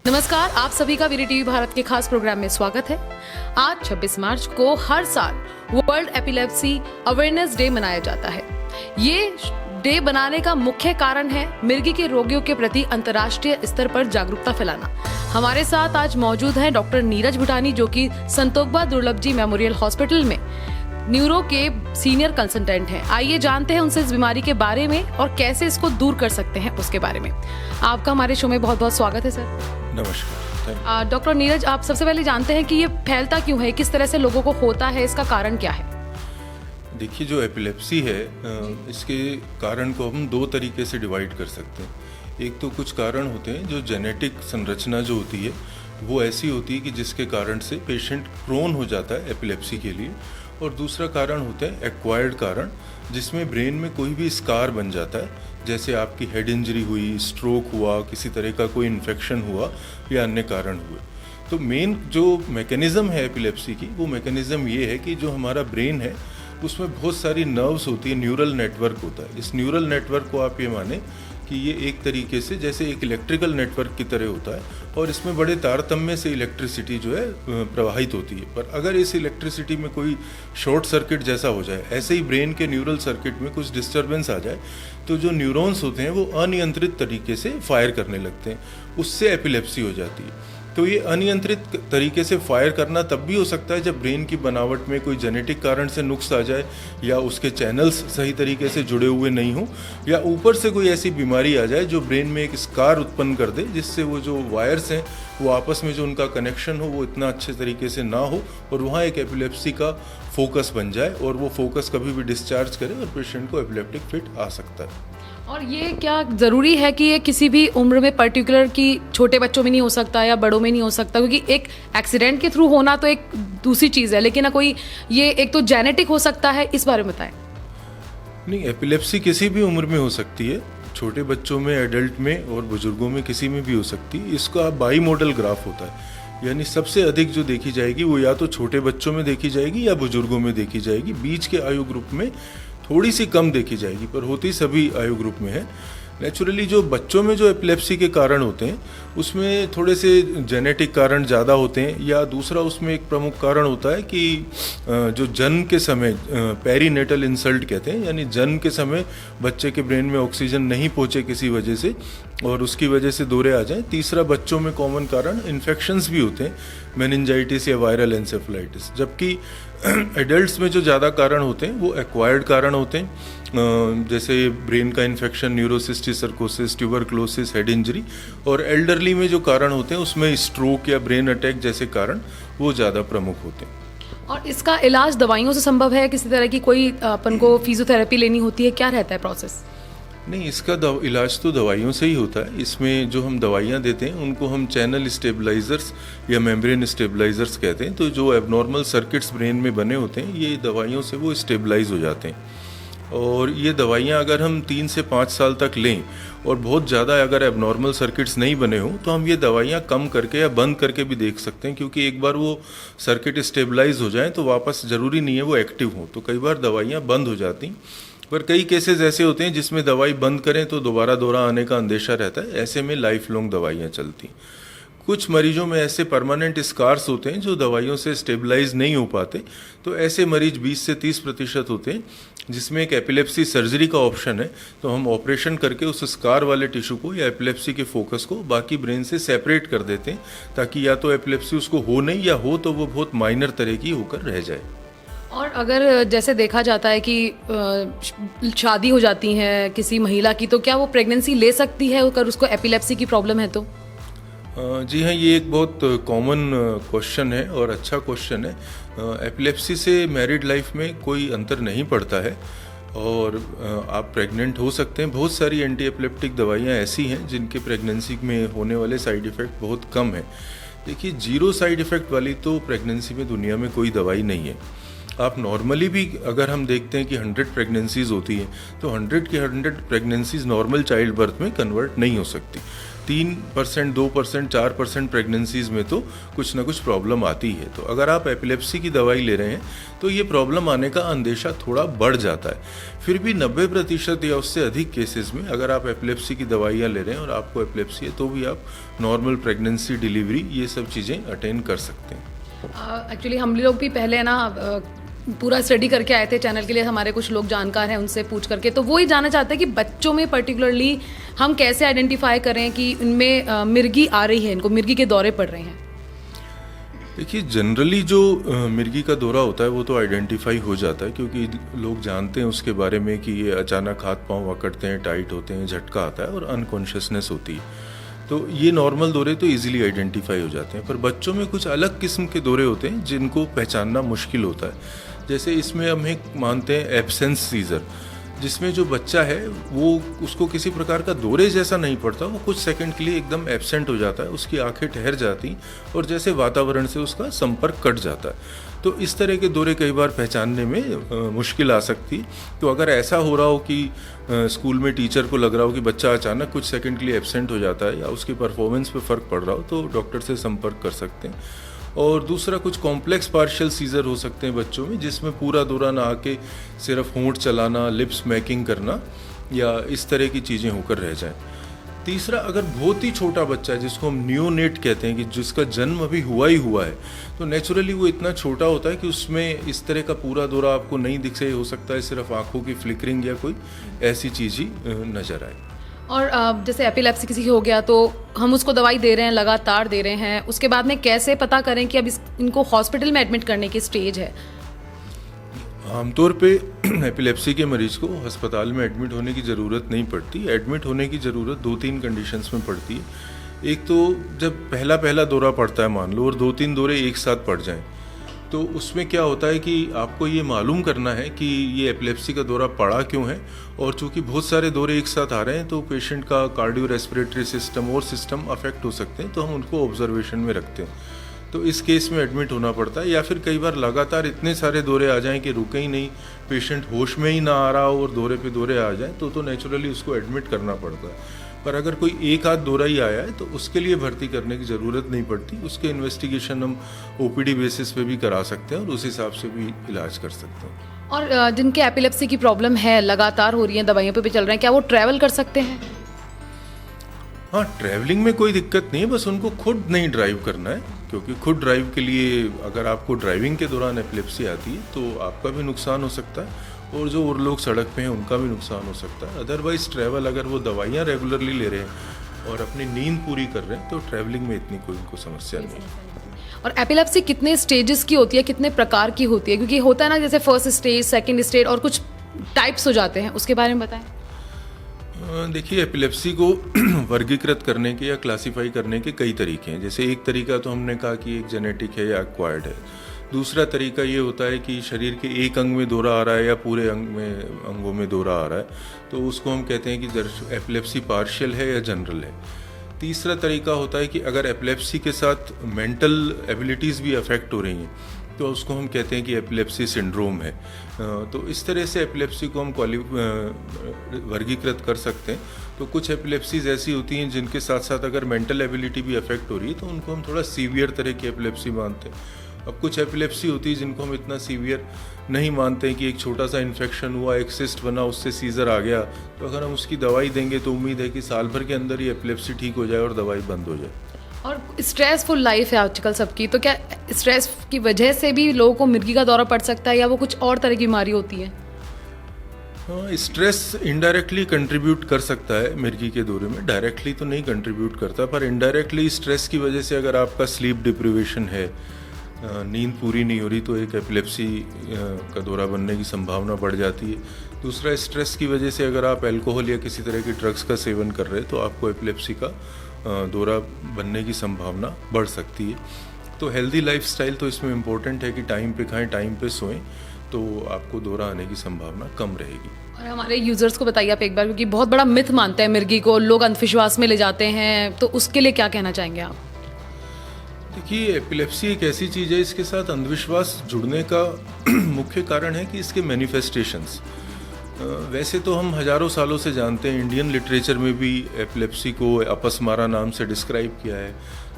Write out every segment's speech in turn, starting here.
नमस्कार, आप सभी का वीरे टीवी भारत के खास प्रोग्राम में स्वागत है। आज 26 मार्च को हर साल वर्ल्ड एपिलेप्सी अवेयरनेस डे मनाया जाता है। ये डे बनाने का मुख्य कारण है मिर्गी के रोगियों के प्रति अंतर्राष्ट्रीय स्तर पर जागरूकता फैलाना। हमारे साथ आज मौजूद हैं डॉक्टर नीरज भूटानी, जो कि संतोखबा दुर्लभ जी मेमोरियल हॉस्पिटल में न्यूरो के सीनियर कंसल्टेंट हैं। आइए जानते हैं उनसे इस बीमारी के बारे में और कैसे इसको दूर कर सकते हैं उसके बारे में। आपका हमारे शो में बहुत बहुत स्वागत है सर। नमस्कार। डॉक्टर नीरज, आप सबसे पहले जानते हैं कि ये फैलता क्यों है, किस तरह से लोगों को होता है, इसका कारण क्या है? देखिए, जो एपिलेप्सी है इसके कारण को हम दो तरीके से डिवाइड कर सकते हैं। एक तो कुछ कारण होते हैं जो जेनेटिक संरचना जो होती है वो ऐसी होती है कि जिसके कारण से पेशेंट प्रोन हो जाता है एपिलेप्सी के लिए, और दूसरा कारण होता है एक्वायर्ड कारण, जिसमें ब्रेन में कोई भी स्कार बन जाता है, जैसे आपकी हेड इंजरी हुई, स्ट्रोक हुआ, किसी तरह का कोई इन्फेक्शन हुआ या अन्य कारण हुए। तो मेन जो मैकेनिज़्म है एपिलेप्सी की, वो मैकेनिज़्म ये है कि जो हमारा ब्रेन है उसमें बहुत सारी नर्व्स होती है, न्यूरल नेटवर्क होता है। इस न्यूरल नेटवर्क को आप ये माने कि ये एक तरीके से जैसे एक इलेक्ट्रिकल नेटवर्क की तरह होता है, और इसमें बड़े तारतम्य से इलेक्ट्रिसिटी जो है प्रवाहित होती है। पर अगर इस इलेक्ट्रिसिटी में कोई शॉर्ट सर्किट जैसा हो जाए, ऐसे ही ब्रेन के न्यूरल सर्किट में कुछ डिस्टर्बेंस आ जाए, तो जो न्यूरॉन्स होते हैं वो अनियंत्रित तरीके से फायर करने लगते हैं, उससे एपिलेप्सी हो जाती है। तो ये अनियंत्रित तरीके से फायर करना तब भी हो सकता है जब ब्रेन की बनावट में कोई जेनेटिक कारण से नुक्स आ जाए, या उसके चैनल्स सही तरीके से जुड़े हुए नहीं हो, या ऊपर से कोई ऐसी बीमारी आ जाए जो ब्रेन में एक स्कार उत्पन्न कर दे, जिससे वो जो वायर्स हैं वो आपस में जो उनका कनेक्शन हो वो इतना अच्छे तरीके से ना हो, और वहाँ एक एपिलेप्सी का फोकस बन जाए, और वो फोकस कभी भी डिस्चार्ज करे और पेशेंट को एपिलेप्टिक फिट आ सकता है। और ये क्या ज़रूरी है कि ये किसी भी उम्र में पर्टिकुलर कि छोटे बच्चों में नहीं हो सकता या बड़ों में नहीं हो सकता? क्योंकि एक एक्सीडेंट के थ्रू होना तो एक दूसरी चीज़ है, लेकिन कोई ये एक तो जेनेटिक हो सकता है, इस बारे में बताएं। नहीं, एपिलेप्सी किसी भी उम्र में हो सकती है, छोटे बच्चों में, एडल्ट में और बुजुर्गों में किसी में भी हो सकती है। इसका बाई मॉडल ग्राफ होता है, यानी सबसे अधिक जो देखी जाएगी वो या तो छोटे बच्चों में देखी जाएगी या बुजुर्गों में देखी जाएगी। बीच के आयु ग्रुप में थोड़ी सी कम देखी जाएगी, पर होती सभी आयु ग्रुप में है। नेचुरली जो बच्चों में जो एपिलेप्सी के कारण होते हैं उसमें थोड़े से जेनेटिक कारण ज़्यादा होते हैं, या दूसरा उसमें एक प्रमुख कारण होता है कि जो जन्म के समय पेरीनेटल इंसल्ट कहते हैं, यानी जन्म के समय बच्चे के ब्रेन में ऑक्सीजन नहीं पहुँचे किसी वजह से, और उसकी वजह से दौरे आ जाएं। तीसरा, बच्चों में कॉमन कारण इन्फेक्शंस भी होते हैं, मेनिंजाइटिस या वायरल एंसेफेलाइटिस। जबकि एडल्ट्स में जो ज़्यादा कारण होते हैं वो एक्वायर्ड कारण होते हैं, जैसे ब्रेन का इन्फेक्शन, न्यूरोसिस्टिस सर्कोसिस, ट्यूबरक्लोसिस, हेड इंजरी। और एल्डरली में जो कारण होते हैं उसमें स्ट्रोक या ब्रेन अटैक जैसे कारण वो ज़्यादा प्रमुख होते हैं। और इसका इलाज दवाइयों से संभव है? किसी तरह की कोई अपन को फिजियोथेरेपी लेनी होती है? क्या रहता है प्रोसेस? नहीं, इसका इलाज तो दवाइयों से ही होता है। इसमें जो हम दवाइयाँ देते हैं उनको हम चैनल स्टेबलाइजर्स या मेम्ब्रेन स्टेबलाइजर्स कहते हैं। तो जो एबनॉर्मल सर्किट्स ब्रेन में बने होते हैं, ये दवाइयों से वो स्टेबलाइज हो जाते हैं। और ये दवाइयाँ अगर हम 3 से 5 साल तक लें और बहुत ज़्यादा अगर एबनॉर्मल सर्किट्स नहीं बने हों, तो हम ये दवाइयाँ कम करके या बंद करके भी देख सकते हैं, क्योंकि एक बार वो सर्किट स्टेबलाइज हो जाएं तो वापस ज़रूरी नहीं है वो एक्टिव हो। तो कई बार दवाइयाँ बंद हो जाती, पर कई केसेस ऐसे होते हैं जिसमें दवाई बंद करें तो दोबारा दौरा आने का अंदेशा रहता है। ऐसे में लाइफ लॉन्ग दवाइयाँ चलती। कुछ मरीजों में ऐसे परमानेंट स्कार्स होते हैं जो दवाइयों से स्टेबलाइज नहीं हो पाते, तो ऐसे मरीज 20 से 30% होते हैं जिसमें एक एपिलेप्सी सर्जरी का ऑप्शन है। तो हम ऑपरेशन करके उस स्कार वाले टिश्यू को या एपिलेप्सी के फोकस को बाकी ब्रेन से सेपरेट कर देते हैं, ताकि या तो एपिलेप्सी उसको हो नहीं, या हो तो वो बहुत माइनर तरह की होकर रह जाए। और अगर जैसे देखा जाता है कि शादी हो जाती है किसी महिला की, तो क्या वो प्रेगनेंसी ले सकती है अगर उसको एपिलेप्सी की प्रॉब्लम है तो? जी हाँ, ये एक बहुत कॉमन क्वेश्चन है और अच्छा क्वेश्चन है। एपिलेप्सी से मैरिड लाइफ में कोई अंतर नहीं पड़ता है, और आप प्रेग्नेंट हो सकते हैं। बहुत सारी एंटी एपिलेप्टिक दवाइयाँ ऐसी हैं जिनके प्रेगनेंसी में होने वाले साइड इफ़ेक्ट बहुत कम है। देखिए, 0 साइड इफ़ेक्ट वाली तो प्रेगनेंसी में दुनिया में कोई दवाई नहीं है। आप नॉर्मली भी अगर हम देखते हैं कि 100 प्रेगनेंसीज होती हैं, तो 100 की 100 प्रेगनेंसीज नॉर्मल चाइल्ड बर्थ में कन्वर्ट नहीं हो सकती। 3%, 2%, 4% प्रेगनेंसीज में तो कुछ ना कुछ प्रॉब्लम आती है। तो अगर आप एपिलेप्सी की दवाई ले रहे हैं तो ये प्रॉब्लम आने का अंदेशा थोड़ा बढ़ जाता है। फिर भी 90% या उससे अधिक केसेस में अगर आप एपिलेप्सी की दवाइयाँ ले रहे हैं और आपको एपिलेप्सी है तो भी आप नॉर्मल प्रेगनेंसी, डिलीवरी, ये सब चीज़ें अटेन कर सकते हैं। एक्चुअली हम लोग भी पहले ना पूरा स्टडी करके आए थे चैनल के लिए, हमारे कुछ लोग जानकार हैं उनसे पूछ करके, तो वो ही जानना चाहते हैं कि बच्चों में पर्टिकुलरली हम कैसे आइडेंटिफाई करें कि उनमें मिर्गी आ रही है, इनको मिर्गी के दौरे पड़ रहे हैं। देखिए, जनरली जो मिर्गी का दौरा होता है वो तो आइडेंटिफाई हो जाता है, क्योंकि लोग जानते हैं उसके बारे में कि ये अचानक हाथ पांव अकड़ते हैं, टाइट होते हैं, झटका आता है और अनकॉन्शियसनेस होती है। तो ये नॉर्मल दौरे तो इजीली आइडेंटिफाई हो जाते हैं। पर बच्चों में कुछ अलग किस्म के दौरे होते हैं जिनको पहचानना मुश्किल होता है। जैसे इसमें हम एक मानते हैं एब्सेंस सीजर, जिसमें जो बच्चा है वो उसको किसी प्रकार का दौरे जैसा नहीं पड़ता, वो कुछ सेकंड के लिए एकदम एब्सेंट हो जाता है, उसकी आंखें ठहर जाती और जैसे वातावरण से उसका संपर्क कट जाता है। तो इस तरह के दौरे कई बार पहचानने में मुश्किल आ सकती। तो अगर ऐसा हो रहा हो कि स्कूल में टीचर को लग रहा हो कि बच्चा अचानक कुछ सेकंड के लिए एब्सेंट हो जाता है या उसकी परफॉर्मेंस पे फ़र्क पड़ रहा हो, तो डॉक्टर से संपर्क कर सकते हैं। और दूसरा, कुछ कॉम्प्लेक्स पार्शियल सीजर हो सकते हैं बच्चों में, जिसमें पूरा दौरा ना आके सिर्फ होंठ चलाना, लिप्स मैकिंग करना या इस तरह की चीज़ें होकर रह जाएं। तीसरा, अगर बहुत ही छोटा बच्चा है जिसको हम न्यूनेट कहते हैं, कि जिसका जन्म अभी हुआ ही हुआ है, तो नेचुरली वो इतना छोटा होता है कि उसमें इस तरह का पूरा दौरा आपको नहीं दिख से, हो सकता है सिर्फ आंखों की फ्लिकरिंग या कोई ऐसी चीज़ ही नज़र आए। और जैसे एपिलेप्सी किसी हो गया तो हम उसको दवाई दे रहे हैं, लगातार दे रहे हैं, उसके बाद में कैसे पता करें कि अब इनको हॉस्पिटल में एडमिट करने की स्टेज है? आमतौर पे एपिलेप्सी के मरीज को अस्पताल में एडमिट होने की ज़रूरत नहीं पड़ती। एडमिट होने की ज़रूरत 2-3 कंडीशंस में पड़ती है। एक तो जब पहला दौरा पड़ता है मान लो, और 2-3 दौरे एक साथ पड़ जाएं, तो उसमें क्या होता है कि आपको ये मालूम करना है कि ये एपिलेप्सी का दौरा पड़ा क्यों है। और चूंकि बहुत सारे दौरे एक साथ आ रहे हैं तो पेशेंट का कार्डियो रेस्पिरेटरी सिस्टम और सिस्टम अफेक्ट हो सकते हैं, तो हम उनको ऑब्जर्वेशन में रखते हैं। तो इस केस में एडमिट होना पड़ता है। या फिर कई बार लगातार इतने सारे दौरे आ जाएं कि रुके ही नहीं, पेशेंट होश में ही ना आ रहा हो और दौरे पे दौरे आ जाएं, तो नेचुरली उसको एडमिट करना पड़ता है। पर अगर कोई एक आध दौरा ही आया है तो उसके लिए भर्ती करने की ज़रूरत नहीं पड़ती। उसके इन्वेस्टिगेशन हम ओपीडी बेसिस पे भी करा सकते हैं और उस हिसाब से भी इलाज कर सकते हैं। और जिनके एपिलेप्सी की प्रॉब्लम है, लगातार हो रही है, दवाइयों पे भी चल रहे हैं, क्या वो ट्रैवल कर सकते हैं? हाँ, ट्रैवलिंग में कोई दिक्कत नहीं है, बस उनको खुद नहीं ड्राइव करना है, क्योंकि खुद ड्राइव के लिए अगर आपको ड्राइविंग के दौरान एपिलेप्सी आती है तो आपका भी नुकसान हो सकता है और जो और लोग सड़क पे हैं उनका भी नुकसान हो सकता है। अदरवाइज ट्रैवल, अगर वो दवाइयाँ रेगुलरली ले रहे हैं और अपनी नींद पूरी कर रहे हैं तो ट्रैवलिंग में इतनी कोई उनको समस्या नहीं है। और एपिलेप्सी कितने स्टेजेस की होती है, कितने प्रकार की होती है? क्योंकि होता है ना, जैसे फर्स्ट स्टेज, सेकंड स्टेज और कुछ टाइप्स हो जाते हैं, उसके बारे में बताएं। देखिए, एपिलेप्सी को वर्गीकृत करने के या क्लासिफाई करने के कई तरीके हैं। जैसे एक तरीका तो हमने कहा कि एक जेनेटिक है या एक्वायर्ड है। दूसरा तरीका ये होता है कि शरीर के एक अंग में दौरा आ रहा है या पूरे अंगों में दौरा आ रहा है, तो उसको हम कहते हैं कि एपिलेप्सी पार्शियल है या जनरल है। तीसरा तरीका होता है कि अगर एपिलेप्सी के साथ मेंटल एबिलिटीज़ भी अफेक्ट हो रही हैं तो उसको हम कहते हैं कि एपिलेप्सी सिंड्रोम है। तो इस तरह से एपिलेप्सी को हम वर्गीकृत कर सकते हैं। तो कुछ एपिलेप्सीज ऐसी होती हैं जिनके साथ साथ अगर मेंटल एबिलिटी भी अफेक्ट हो रही है तो उनको हम थोड़ा सीवियर तरह की एपिलेप्सी मानते हैं। अब कुछ एपिलेप्सी होती है जिनको हम इतना सीवियर नहीं मानते हैं, कि एक छोटा सा इन्फेक्शन हुआ, एक सिस्ट बना, उससे सीजर आ गया, तो अगर हम उसकी दवाई देंगे तो उम्मीद है कि साल भर के अंदर ही एपिलेप्सी ठीक हो जाए और दवाई बंद हो जाए। और स्ट्रेसफुल लाइफ है आजकल सबकी, तो क्या स्ट्रेस की वजह से भी लोगों को मिर्गी का दौरा पड़ सकता है या वो कुछ और तरह की बीमारी होती है? हाँ, स्ट्रेस इनडायरेक्टली कंट्रीब्यूट कर सकता है मिर्गी के दौरे में। डायरेक्टली तो नहीं कंट्रीब्यूट करता, पर इनडायरेक्टली स्ट्रेस की वजह से अगर आपका स्लीप डिप्रिवेशन है, नींद पूरी नहीं हो रही, तो एक एपिलेप्सी का दौरा बनने की संभावना बढ़ जाती है। दूसरा, स्ट्रेस की वजह से अगर आप अल्कोहल या किसी तरह की ड्रग्स का सेवन कर रहे हैं तो आपको एपिलेप्सी का दौरा बनने की संभावना बढ़ सकती है। तो हेल्दी लाइफस्टाइल तो इसमें इम्पोर्टेंट है कि टाइम पे खाएं, टाइम पे सोएं, तो आपको दौरा आने की संभावना कम रहेगी। और हमारे यूजर्स को बताइए आप एक बार, क्योंकि बहुत बड़ा मिथ मानते हैं मिर्गी को, लोग अंधविश्वास में ले जाते हैं, तो उसके लिए क्या कहना चाहेंगे आप? देखिए, एपिलेप्सी एक ऐसी चीज़ है, इसके साथ अंधविश्वास जुड़ने का मुख्य कारण है कि इसके मैनिफेस्टेशंस, वैसे तो हम हज़ारों सालों से जानते हैं, इंडियन लिटरेचर में भी एपिलेप्सी को अपस्मारा नाम से डिस्क्राइब किया है,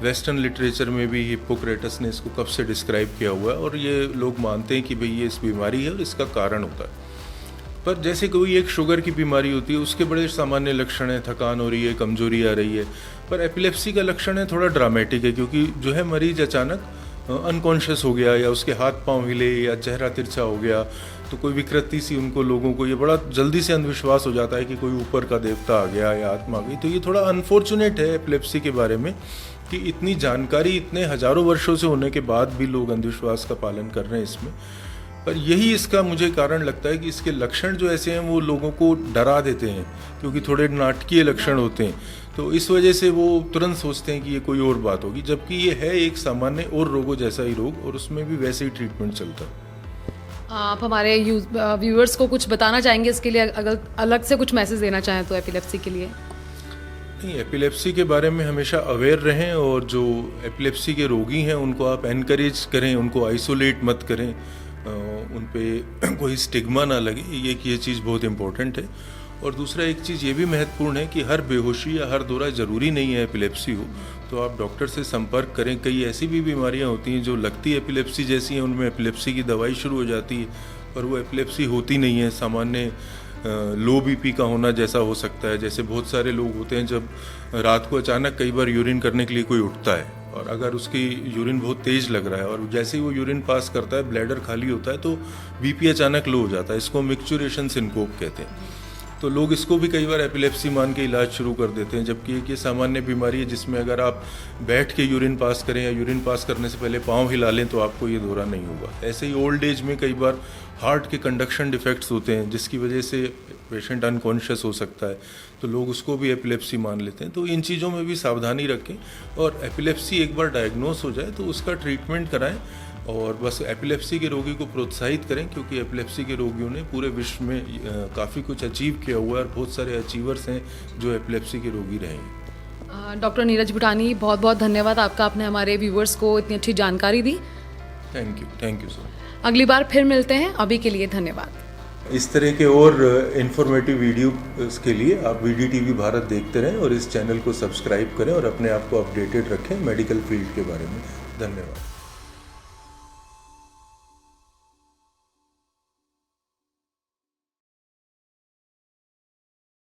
वेस्टर्न लिटरेचर में भी हिप्पोक्रेटस ने इसको कब से डिस्क्राइब किया हुआ है, और ये लोग मानते हैं कि भाई ये इस बीमारी है और इसका कारण होता है। पर जैसे कोई एक शुगर की बीमारी होती है, उसके बड़े सामान्य लक्षण हैं, थकान हो रही है, कमजोरी आ रही है, पर एपिलेप्सी का लक्षण है थोड़ा ड्रामेटिक है, क्योंकि जो है मरीज अचानक अनकॉन्शियस हो गया, या उसके हाथ पांव हिले, या चेहरा तिरछा हो गया, तो कोई विकृति सी उनको लोगों को ये बड़ा जल्दी से अंधविश्वास हो जाता है कि कोई ऊपर का देवता आ गया या आत्मा आ गई। तो ये थोड़ा अनफॉर्चुनेट है एपिलेप्सी के बारे में कि इतनी जानकारी इतने हजारों वर्षों से होने के बाद भी लोग अंधविश्वास का पालन कर रहे हैं इसमें। पर यही इसका मुझे कारण लगता है कि इसके लक्षण जो ऐसे हैं वो लोगों को डरा देते हैं, क्योंकि थोड़े नाटकीय लक्षण होते हैं, तो इस वजह से वो तुरंत सोचते हैं कि ये कोई और बात होगी, जबकि ये है एक सामान्य और रोगों जैसा ही रोग, और उसमें भी वैसे ही ट्रीटमेंट चलता है। आप हमारे व्यूअर्स को कुछ बताना चाहेंगे इसके लिए, अगर अलग से कुछ मैसेज देना चाहें तो एपिलेप्सी के लिए? नहीं, एपिलेप्सी के बारे में हमेशा अवेयर रहें, और जो एपिलेप्सी के रोगी हैं उनको आप एनकरेज करें, उनको आइसोलेट मत करें, उन पे कोई स्टिग्मा ना लगे, ये चीज़ बहुत इम्पोर्टेंट है। और दूसरा एक चीज़ ये भी महत्वपूर्ण है कि हर बेहोशी या हर दौरा ज़रूरी नहीं है एपिलेप्सी हो, तो आप डॉक्टर से संपर्क करें। कई ऐसी भी बीमारियां होती हैं जो लगती है एपिलेप्सी जैसी हैं, उनमें एपिलेप्सी की दवाई शुरू हो जाती है, पर वो एपिलेप्सी होती नहीं है, सामान्य लो बीपी का होना जैसा हो सकता है। जैसे बहुत सारे लोग होते हैं, जब रात को अचानक कई बार यूरिन करने के लिए कोई उठता है, और अगर उसकी यूरिन बहुत तेज़ लग रहा है, और जैसे ही वो यूरिन पास करता है, ब्लैडर खाली होता है, तो बीपी अचानक लो हो जाता है। इसको मिक्सचुरेशन सिनकोप कहते हैं। तो लोग इसको भी कई बार एपिलेप्सी मान के इलाज शुरू कर देते हैं, जबकि एक ये सामान्य बीमारी है जिसमें अगर आप बैठ के यूरिन पास करें या यूरिन पास करने से पहले पाँव हिला लें तो आपको ये दौरा नहीं होगा। ऐसे ही ओल्ड एज में कई बार हार्ट के कंडक्शन डिफेक्ट्स होते हैं, जिसकी वजह से पेशेंट अनकॉन्शियस हो सकता है, तो लोग उसको भी एपिलेप्सी मान लेते हैं। तो इन चीज़ों में भी सावधानी रखें, और एपिलेप्सी एक बार डायग्नोस हो जाए तो उसका ट्रीटमेंट कराएं, और बस एपिलेप्सी के रोगी को प्रोत्साहित करें, क्योंकि एपिलेप्सी के रोगियों ने पूरे विश्व में काफ़ी कुछ अचीव किया हुआ है, और बहुत सारे अचीवर्स हैं जो एपिलेप्सी के रोगी रहे हैं। डॉक्टर नीरज भूटानी, बहुत बहुत धन्यवाद आपका, आपने हमारे व्यूवर्स को इतनी अच्छी जानकारी दी। Thank you sir. अगली बार फिर मिलते हैं, अभी के लिए धन्यवाद। इस तरह के और इन्फॉर्मेटिव वीडियो के लिए आप VDTV भारत देखते रहें, और इस चैनल को सब्सक्राइब करें, और अपने आप को अपडेटेड रखें मेडिकल फील्ड के बारे में। धन्यवाद।